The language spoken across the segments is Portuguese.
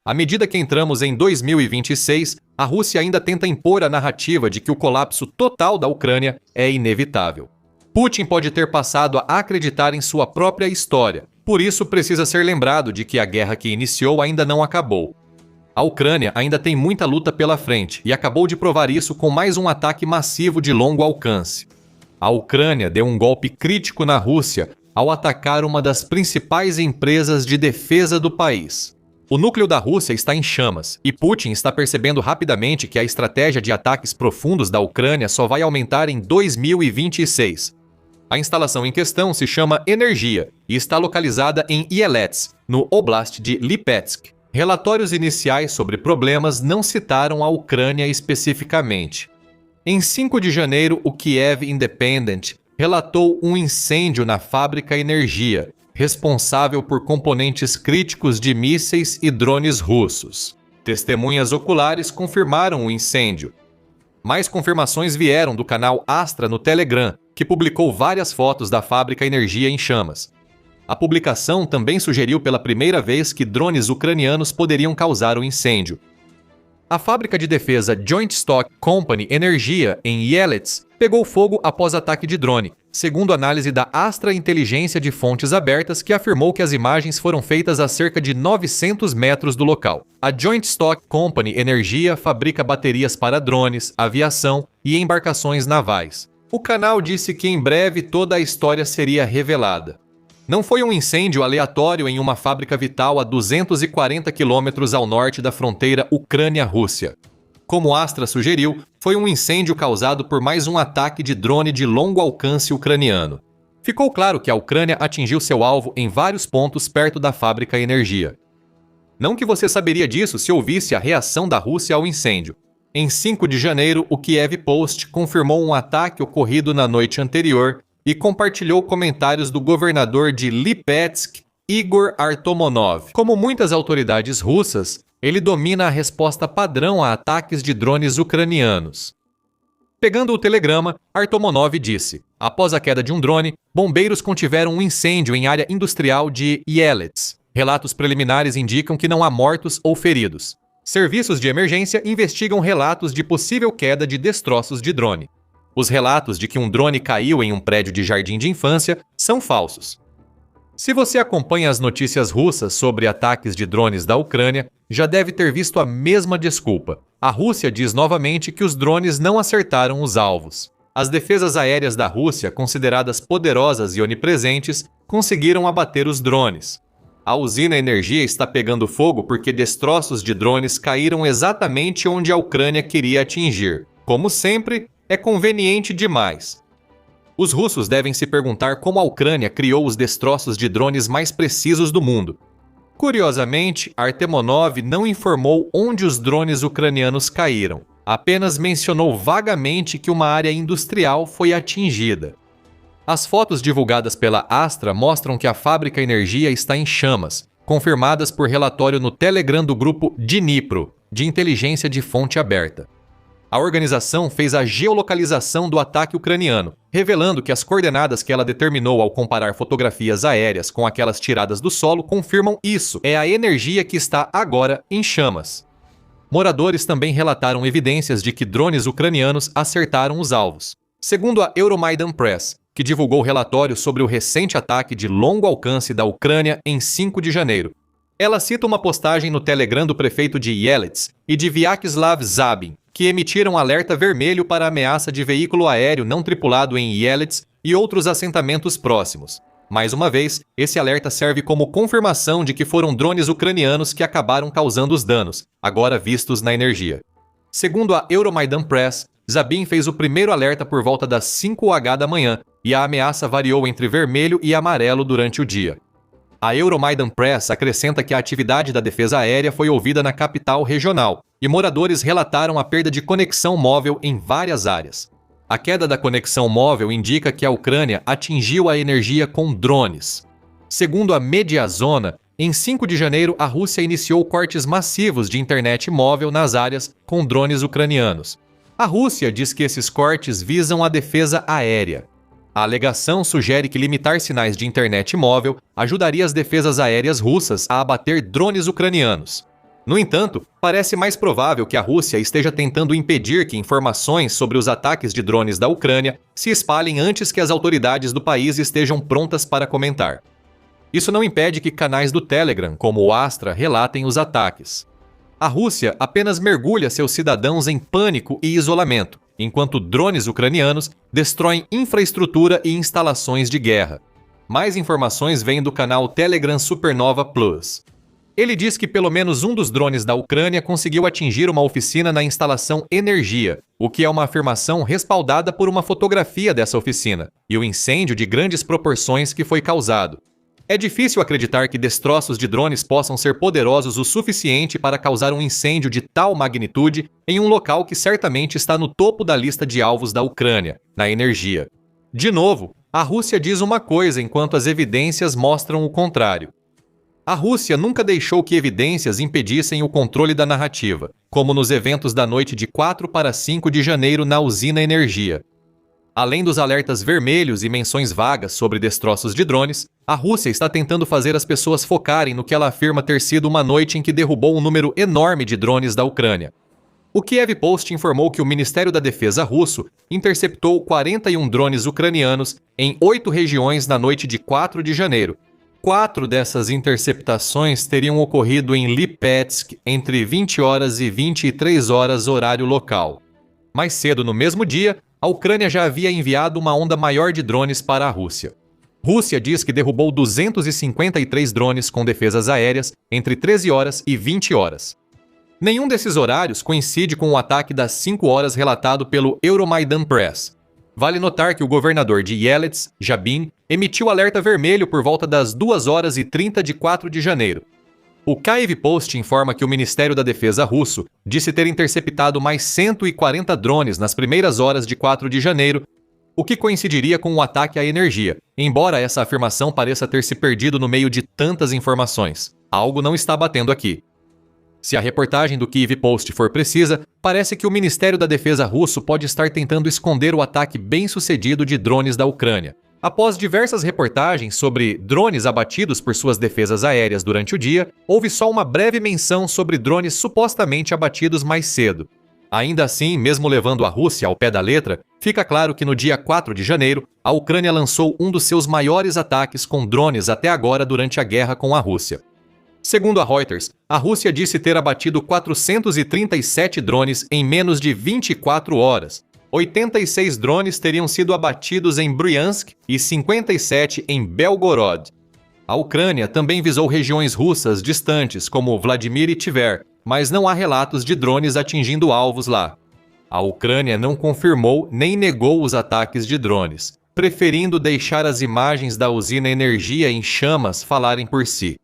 À medida que entramos em 2026, a Rússia ainda tenta impor a narrativa de que o colapso total da Ucrânia é inevitável. Putin pode ter passado a acreditar em sua própria história, por isso precisa ser lembrado de que a guerra que iniciou ainda não acabou. A Ucrânia ainda tem muita luta pela frente e acabou de provar isso com mais um ataque massivo de longo alcance. A Ucrânia deu um golpe crítico na Rússia ao atacar uma das principais empresas de defesa do país. O núcleo da Rússia está em chamas, e Putin está percebendo rapidamente que a estratégia de ataques profundos da Ucrânia só vai aumentar em 2026. A instalação em questão se chama Energia e está localizada em Ielets, no Oblast de Lipetsk. Relatórios iniciais sobre problemas não citaram a Ucrânia especificamente. Em 5 de janeiro, o Kiev Independent relatou um incêndio na fábrica Energia, responsável por componentes críticos de mísseis e drones russos. Testemunhas oculares confirmaram o incêndio. Mais confirmações vieram do canal Astra no Telegram, que publicou várias fotos da fábrica Energia em chamas. A publicação também sugeriu pela primeira vez que drones ucranianos poderiam causar o incêndio. A fábrica de defesa Joint Stock Company Energia, em Ielets, pegou fogo após ataque de drone, segundo análise da Astra Inteligência de fontes abertas, que afirmou que as imagens foram feitas a cerca de 900 metros do local. A Joint Stock Company Energia fabrica baterias para drones, aviação e embarcações navais. O canal disse que em breve toda a história seria revelada. Não foi um incêndio aleatório em uma fábrica vital a 240 quilômetros ao norte da fronteira Ucrânia-Rússia. Como Astra sugeriu, foi um incêndio causado por mais um ataque de drone de longo alcance ucraniano. Ficou claro que a Ucrânia atingiu seu alvo em vários pontos perto da fábrica Energia. Não que você saberia disso se ouvisse a reação da Rússia ao incêndio. Em 5 de janeiro, o Kiev Post confirmou um ataque ocorrido na noite anterior e compartilhou comentários do governador de Lipetsk, Igor Artomonov. Como muitas autoridades russas, ele domina a resposta padrão a ataques de drones ucranianos. Pegando o telegrama, Artomonov disse: após a queda de um drone, bombeiros contiveram um incêndio em área industrial de Ielets. Relatos preliminares indicam que não há mortos ou feridos. Serviços de emergência investigam relatos de possível queda de destroços de drone. Os relatos de que um drone caiu em um prédio de jardim de infância são falsos. Se você acompanha as notícias russas sobre ataques de drones da Ucrânia, já deve ter visto a mesma desculpa. A Rússia diz novamente que os drones não acertaram os alvos. As defesas aéreas da Rússia, consideradas poderosas e onipresentes, conseguiram abater os drones. A usina Energia está pegando fogo porque destroços de drones caíram exatamente onde a Ucrânia queria atingir. Como sempre, é conveniente demais. Os russos devem se perguntar como a Ucrânia criou os destroços de drones mais precisos do mundo. Curiosamente, Artemonov não informou onde os drones ucranianos caíram, apenas mencionou vagamente que uma área industrial foi atingida. As fotos divulgadas pela Astra mostram que a fábrica Energia está em chamas, confirmadas por relatório no Telegram do grupo Dnipro, de inteligência de fonte aberta. A organização fez a geolocalização do ataque ucraniano, revelando que as coordenadas que ela determinou ao comparar fotografias aéreas com aquelas tiradas do solo confirmam isso. É a Energia que está agora em chamas. Moradores também relataram evidências de que drones ucranianos acertaram os alvos. Segundo a Euromaidan Press, que divulgou relatório sobre o recente ataque de longo alcance da Ucrânia em 5 de janeiro, ela cita uma postagem no Telegram do prefeito de Ielets e de Vyacheslav Zabin, que emitiram alerta vermelho para a ameaça de veículo aéreo não tripulado em Ielets e outros assentamentos próximos. Mais uma vez, esse alerta serve como confirmação de que foram drones ucranianos que acabaram causando os danos, agora vistos na Energia. Segundo a Euromaidan Press, Zabin fez o primeiro alerta por volta das 5h da manhã e a ameaça variou entre vermelho e amarelo durante o dia. A Euromaidan Press acrescenta que a atividade da defesa aérea foi ouvida na capital regional e moradores relataram a perda de conexão móvel em várias áreas. A queda da conexão móvel indica que a Ucrânia atingiu a Energia com drones. Segundo a Mediazona, em 5 de janeiro a Rússia iniciou cortes massivos de internet móvel nas áreas com drones ucranianos. A Rússia diz que esses cortes visam a defesa aérea. A alegação sugere que limitar sinais de internet móvel ajudaria as defesas aéreas russas a abater drones ucranianos. No entanto, parece mais provável que a Rússia esteja tentando impedir que informações sobre os ataques de drones da Ucrânia se espalhem antes que as autoridades do país estejam prontas para comentar. Isso não impede que canais do Telegram, como o Astra, relatem os ataques. A Rússia apenas mergulha seus cidadãos em pânico e isolamento, enquanto drones ucranianos destroem infraestrutura e instalações de guerra. Mais informações vêm do canal Telegram Supernova Plus. Ele diz que pelo menos um dos drones da Ucrânia conseguiu atingir uma oficina na instalação Energia, o que é uma afirmação respaldada por uma fotografia dessa oficina, e o incêndio de grandes proporções que foi causado. É difícil acreditar que destroços de drones possam ser poderosos o suficiente para causar um incêndio de tal magnitude em um local que certamente está no topo da lista de alvos da Ucrânia, na Energia. De novo, a Rússia diz uma coisa enquanto as evidências mostram o contrário. A Rússia nunca deixou que evidências impedissem o controle da narrativa, como nos eventos da noite de 4 para 5 de janeiro na usina Energia. Além dos alertas vermelhos e menções vagas sobre destroços de drones, a Rússia está tentando fazer as pessoas focarem no que ela afirma ter sido uma noite em que derrubou um número enorme de drones da Ucrânia. O Kiev Post informou que o Ministério da Defesa russo interceptou 41 drones ucranianos em 8 regiões na noite de 4 de janeiro. 4 dessas interceptações teriam ocorrido em Lipetsk entre 20 horas e 23 horas horário local. Mais cedo no mesmo dia, a Ucrânia já havia enviado uma onda maior de drones para a Rússia. Rússia diz que derrubou 253 drones com defesas aéreas entre 13 horas e 20 horas. Nenhum desses horários coincide com o ataque das 5 horas relatado pelo Euromaidan Press. Vale notar que o governador de Yelets, Jabin, emitiu alerta vermelho por volta das 2 horas e 30 de 4 de janeiro. O Kiev Post informa que o Ministério da Defesa russo disse ter interceptado mais 140 drones nas primeiras horas de 4 de janeiro, o que coincidiria com o ataque à energia, embora essa afirmação pareça ter se perdido no meio de tantas informações. Algo não está batendo aqui. Se a reportagem do Kiev Post for precisa, parece que o Ministério da Defesa russo pode estar tentando esconder o ataque bem-sucedido de drones da Ucrânia. Após diversas reportagens sobre drones abatidos por suas defesas aéreas durante o dia, houve só uma breve menção sobre drones supostamente abatidos mais cedo. Ainda assim, mesmo levando a Rússia ao pé da letra, fica claro que no dia 4 de janeiro, a Ucrânia lançou um dos seus maiores ataques com drones até agora durante a guerra com a Rússia. Segundo a Reuters, a Rússia disse ter abatido 437 drones em menos de 24 horas. 86 drones teriam sido abatidos em Bryansk e 57 em Belgorod. A Ucrânia também visou regiões russas distantes, como Vladimir e Tver, mas não há relatos de drones atingindo alvos lá. A Ucrânia não confirmou nem negou os ataques de drones, preferindo deixar as imagens da usina Energia em chamas falarem por si.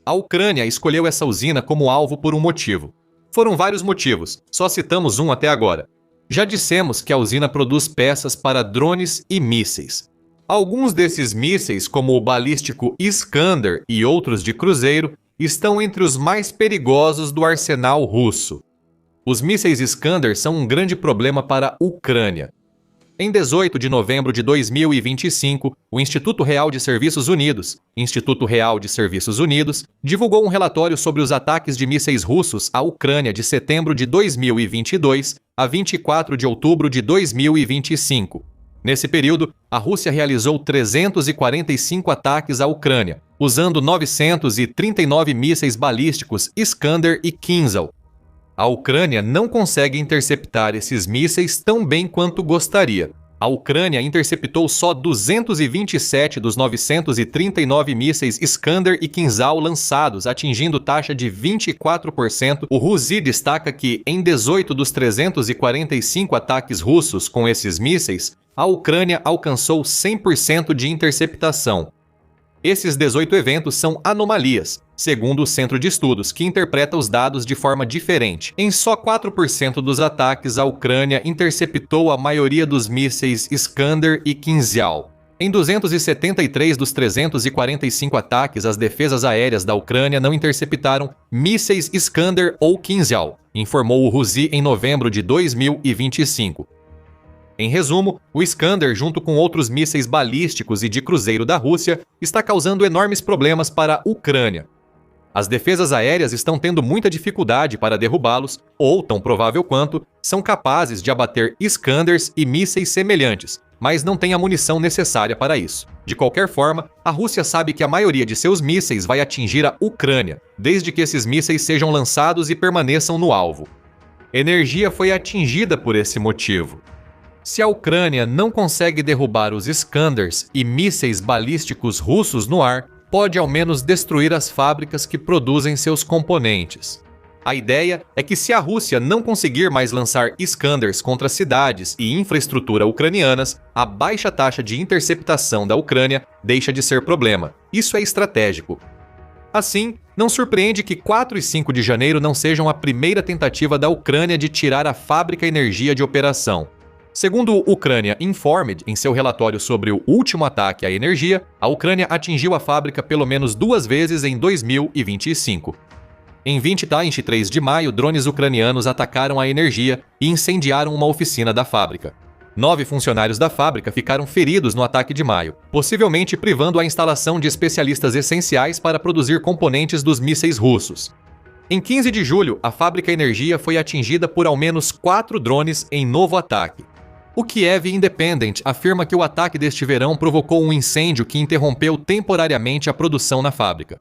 A Ucrânia escolheu essa usina como alvo por um motivo. Foram vários motivos, só citamos um até agora. Já dissemos que a usina produz peças para drones e mísseis. Alguns desses mísseis, como o balístico Iskander e outros de cruzeiro, estão entre os mais perigosos do arsenal russo. Os mísseis Iskander são um grande problema para a Ucrânia. Em 18 de novembro de 2025, o Instituto Real de Serviços Unidos, divulgou um relatório sobre os ataques de mísseis russos à Ucrânia de setembro de 2022 a 24 de outubro de 2025. Nesse período, a Rússia realizou 345 ataques à Ucrânia, usando 939 mísseis balísticos Iskander e Kinzhal. A Ucrânia não consegue interceptar esses mísseis tão bem quanto gostaria. A Ucrânia interceptou só 227 dos 939 mísseis Iskander e Kinzhal lançados, atingindo taxa de 24%. O Rusi destaca que, em 18 dos 345 ataques russos com esses mísseis, a Ucrânia alcançou 100% de interceptação. Esses 18 eventos são anomalias, segundo o Centro de Estudos, que interpreta os dados de forma diferente. Em só 4% dos ataques, a Ucrânia interceptou a maioria dos mísseis Iskander e Kinzhal. Em 273 dos 345 ataques, as defesas aéreas da Ucrânia não interceptaram mísseis Iskander ou Kinzhal, informou o Rusi em novembro de 2025. Em resumo, o Iskander, junto com outros mísseis balísticos e de cruzeiro da Rússia, está causando enormes problemas para a Ucrânia. As defesas aéreas estão tendo muita dificuldade para derrubá-los, ou, tão provável quanto, são capazes de abater Iskanders e mísseis semelhantes, mas não têm a munição necessária para isso. De qualquer forma, a Rússia sabe que a maioria de seus mísseis vai atingir a Ucrânia, desde que esses mísseis sejam lançados e permaneçam no alvo. Energia foi atingida por esse motivo. Se a Ucrânia não consegue derrubar os Iskanders e mísseis balísticos russos no ar, pode ao menos destruir as fábricas que produzem seus componentes. A ideia é que se a Rússia não conseguir mais lançar Iskanders contra cidades e infraestrutura ucranianas, a baixa taxa de interceptação da Ucrânia deixa de ser problema. Isso é estratégico. Assim, não surpreende que 4 e 5 de janeiro não sejam a primeira tentativa da Ucrânia de tirar a fábrica Energia de operação. Segundo o Ucrânia Informed, em seu relatório sobre o último ataque à energia, a Ucrânia atingiu a fábrica pelo menos 2 vezes em 2025. Em 23 de maio, drones ucranianos atacaram a energia e incendiaram uma oficina da fábrica. 9 funcionários da fábrica ficaram feridos no ataque de maio, possivelmente privando a instalação de especialistas essenciais para produzir componentes dos mísseis russos. Em 15 de julho, a fábrica Energia foi atingida por ao menos 4 drones em novo ataque. O Kiev Independent afirma que o ataque deste verão provocou um incêndio que interrompeu temporariamente a produção na fábrica.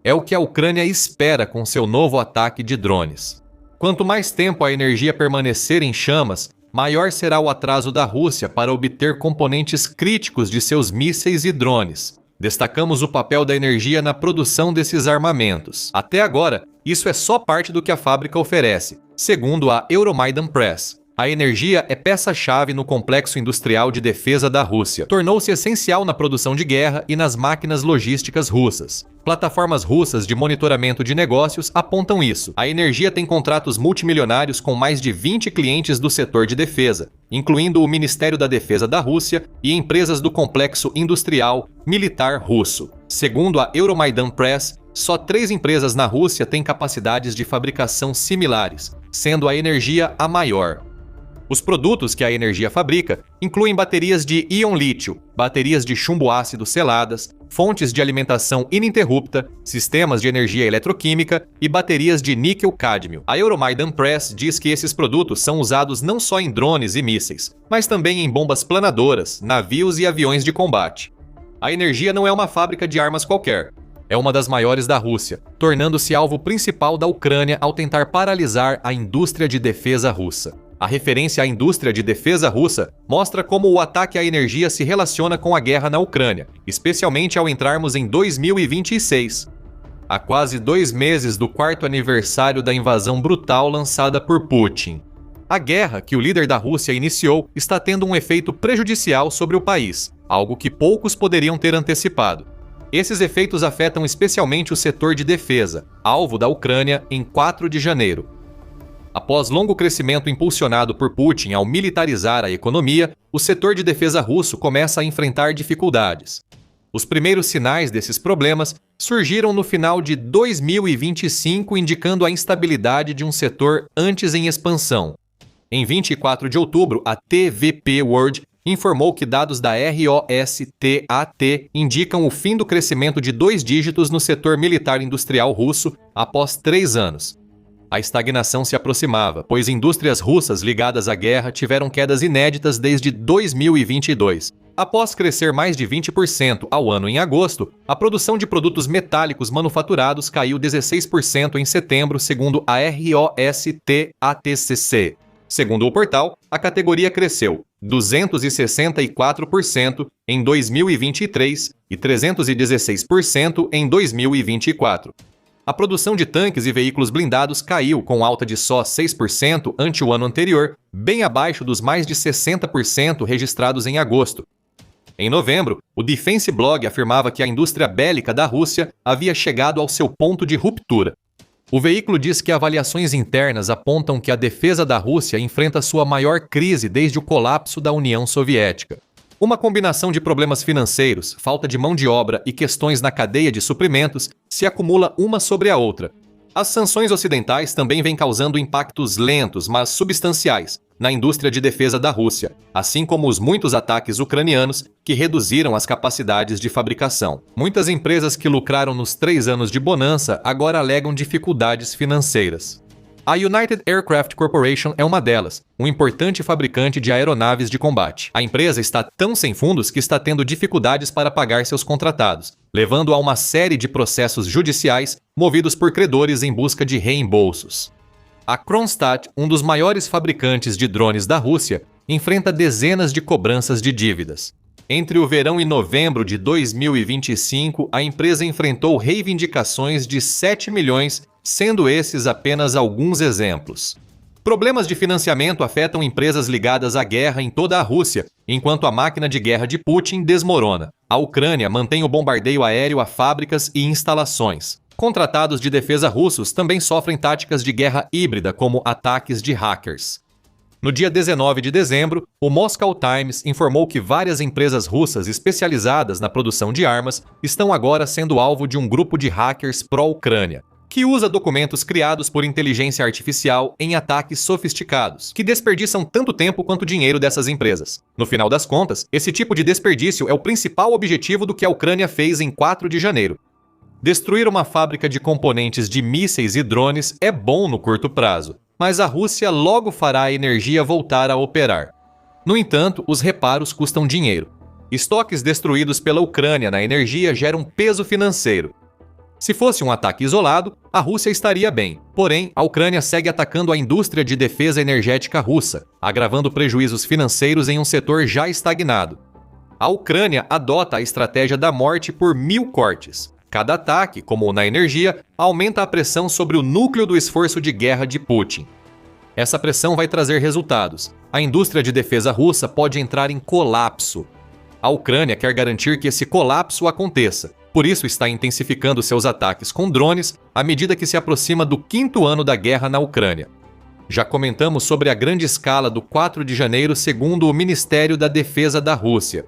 É o que a Ucrânia espera com seu novo ataque de drones. Quanto mais tempo a energia permanecer em chamas, maior será o atraso da Rússia para obter componentes críticos de seus mísseis e drones. Destacamos o papel da energia na produção desses armamentos. Até agora, isso é só parte do que a fábrica oferece, segundo a Euromaidan Press. A energia é peça-chave no complexo industrial de defesa da Rússia. Tornou-se essencial na produção de guerra e nas máquinas logísticas russas. Plataformas russas de monitoramento de negócios apontam isso. A energia tem contratos multimilionários com mais de 20 clientes do setor de defesa, incluindo o Ministério da Defesa da Rússia e empresas do complexo industrial militar russo. Segundo a Euromaidan Press, só 3 empresas na Rússia têm capacidades de fabricação similares, sendo a energia a maior. Os produtos que a energia fabrica incluem baterias de íon-lítio, baterias de chumbo ácido seladas, fontes de alimentação ininterrupta, sistemas de energia eletroquímica e baterias de níquel-cádmio. A Euromaidan Press diz que esses produtos são usados não só em drones e mísseis, mas também em bombas planadoras, navios e aviões de combate. A energia não é uma fábrica de armas qualquer. É uma das maiores da Rússia, tornando-se alvo principal da Ucrânia ao tentar paralisar a indústria de defesa russa. A referência à indústria de defesa russa mostra como o ataque à energia se relaciona com a guerra na Ucrânia, especialmente ao entrarmos em 2026. Há quase 2 meses do 4º aniversário da invasão brutal lançada por Putin. A guerra que o líder da Rússia iniciou está tendo um efeito prejudicial sobre o país, algo que poucos poderiam ter antecipado. Esses efeitos afetam especialmente o setor de defesa, alvo da Ucrânia em 4 de janeiro. Após longo crescimento impulsionado por Putin ao militarizar a economia, o setor de defesa russo começa a enfrentar dificuldades. Os primeiros sinais desses problemas surgiram no final de 2025, indicando a instabilidade de um setor antes em expansão. Em 24 de outubro, a TVP World informou que dados da ROSTAT indicam o fim do crescimento de 2 dígitos no setor militar industrial russo após 3 anos. A estagnação se aproximava, pois indústrias russas ligadas à guerra tiveram quedas inéditas desde 2022. Após crescer mais de 20% ao ano em agosto, a produção de produtos metálicos manufaturados caiu 16% em setembro, segundo a ROSTATCC. Segundo o portal, a categoria cresceu 264% em 2023 e 316% em 2024. A produção de tanques e veículos blindados caiu com alta de só 6% ante o ano anterior, bem abaixo dos mais de 60% registrados em agosto. Em novembro, o Defense Blog afirmava que a indústria bélica da Rússia havia chegado ao seu ponto de ruptura. O veículo diz que avaliações internas apontam que a defesa da Rússia enfrenta sua maior crise desde o colapso da União Soviética. Uma combinação de problemas financeiros, falta de mão de obra e questões na cadeia de suprimentos se acumula uma sobre a outra. As sanções ocidentais também vêm causando impactos lentos, mas substanciais, na indústria de defesa da Rússia, assim como os muitos ataques ucranianos que reduziram as capacidades de fabricação. Muitas empresas que lucraram nos 3 anos de bonança agora alegam dificuldades financeiras. A United Aircraft Corporation é uma delas, um importante fabricante de aeronaves de combate. A empresa está tão sem fundos que está tendo dificuldades para pagar seus contratados, levando a uma série de processos judiciais movidos por credores em busca de reembolsos. A Kronstadt, um dos maiores fabricantes de drones da Rússia, enfrenta dezenas de cobranças de dívidas. Entre o verão e novembro de 2025, a empresa enfrentou reivindicações de 7 milhões, sendo esses apenas alguns exemplos. Problemas de financiamento afetam empresas ligadas à guerra em toda a Rússia, enquanto a máquina de guerra de Putin desmorona. A Ucrânia mantém o bombardeio aéreo a fábricas e instalações. Contratados de defesa russos também sofrem táticas de guerra híbrida, como ataques de hackers. No dia 19 de dezembro, o Moscow Times informou que várias empresas russas especializadas na produção de armas estão agora sendo alvo de um grupo de hackers pró-Ucrânia, que usa documentos criados por inteligência artificial em ataques sofisticados, que desperdiçam tanto tempo quanto dinheiro dessas empresas. No final das contas, esse tipo de desperdício é o principal objetivo do que a Ucrânia fez em 4 de janeiro. Destruir uma fábrica de componentes de mísseis e drones é bom no curto prazo, mas a Rússia logo fará a energia voltar a operar. No entanto, os reparos custam dinheiro. Estoques destruídos pela Ucrânia na energia geram peso financeiro. Se fosse um ataque isolado, a Rússia estaria bem. Porém, a Ucrânia segue atacando a indústria de defesa energética russa, agravando prejuízos financeiros em um setor já estagnado. A Ucrânia adota a estratégia da morte por 1000 cortes. Cada ataque, como na energia, aumenta a pressão sobre o núcleo do esforço de guerra de Putin. Essa pressão vai trazer resultados. A indústria de defesa russa pode entrar em colapso. A Ucrânia quer garantir que esse colapso aconteça. Por isso está intensificando seus ataques com drones à medida que se aproxima do 5º ano da guerra na Ucrânia. Já comentamos sobre a grande escala do 4 de janeiro segundo o Ministério da Defesa da Rússia.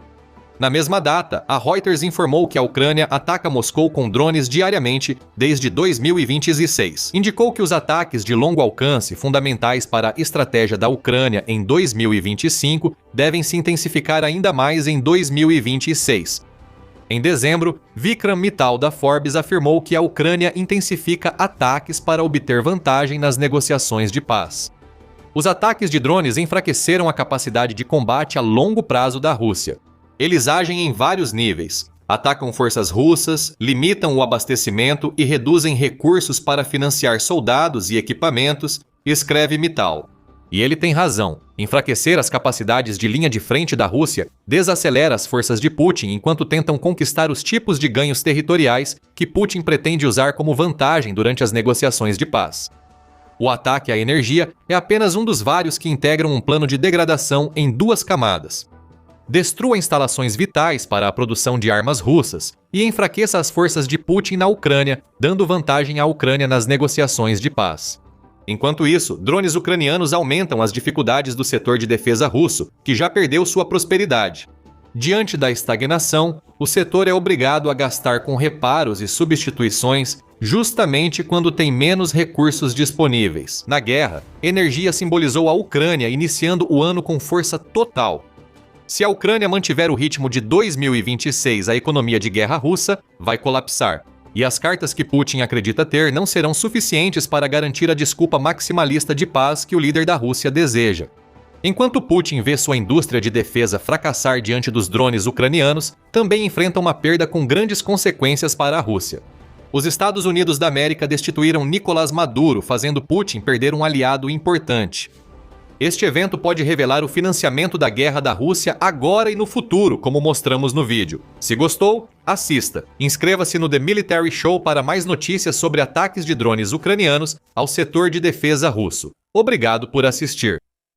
Na mesma data, a Reuters informou que a Ucrânia ataca Moscou com drones diariamente desde 2026. Indicou que os ataques de longo alcance, fundamentais para a estratégia da Ucrânia em 2025, devem se intensificar ainda mais em 2026. Em dezembro, Vikram Mittal da Forbes afirmou que a Ucrânia intensifica ataques para obter vantagem nas negociações de paz. Os ataques de drones enfraqueceram a capacidade de combate a longo prazo da Rússia. Eles agem em vários níveis. Atacam forças russas, limitam o abastecimento e reduzem recursos para financiar soldados e equipamentos, escreve Mittal. E ele tem razão. Enfraquecer as capacidades de linha de frente da Rússia desacelera as forças de Putin enquanto tentam conquistar os tipos de ganhos territoriais que Putin pretende usar como vantagem durante as negociações de paz. O ataque à energia é apenas um dos vários que integram um plano de degradação em 2 camadas. Destrua instalações vitais para a produção de armas russas e enfraqueça as forças de Putin na Ucrânia, dando vantagem à Ucrânia nas negociações de paz. Enquanto isso, drones ucranianos aumentam as dificuldades do setor de defesa russo, que já perdeu sua prosperidade. Diante da estagnação, o setor é obrigado a gastar com reparos e substituições justamente quando tem menos recursos disponíveis. Na guerra, energia simbolizou a Ucrânia iniciando o ano com força total. Se a Ucrânia mantiver o ritmo de 2026, a economia de guerra russa vai colapsar. E as cartas que Putin acredita ter não serão suficientes para garantir a desculpa maximalista de paz que o líder da Rússia deseja. Enquanto Putin vê sua indústria de defesa fracassar diante dos drones ucranianos, também enfrenta uma perda com grandes consequências para a Rússia. Os Estados Unidos da América destituíram Nicolás Maduro, fazendo Putin perder um aliado importante. Este evento pode revelar o financiamento da guerra da Rússia agora e no futuro, como mostramos no vídeo. Se gostou, assista. Inscreva-se no The Military Show para mais notícias sobre ataques de drones ucranianos ao setor de defesa russo. Obrigado por assistir.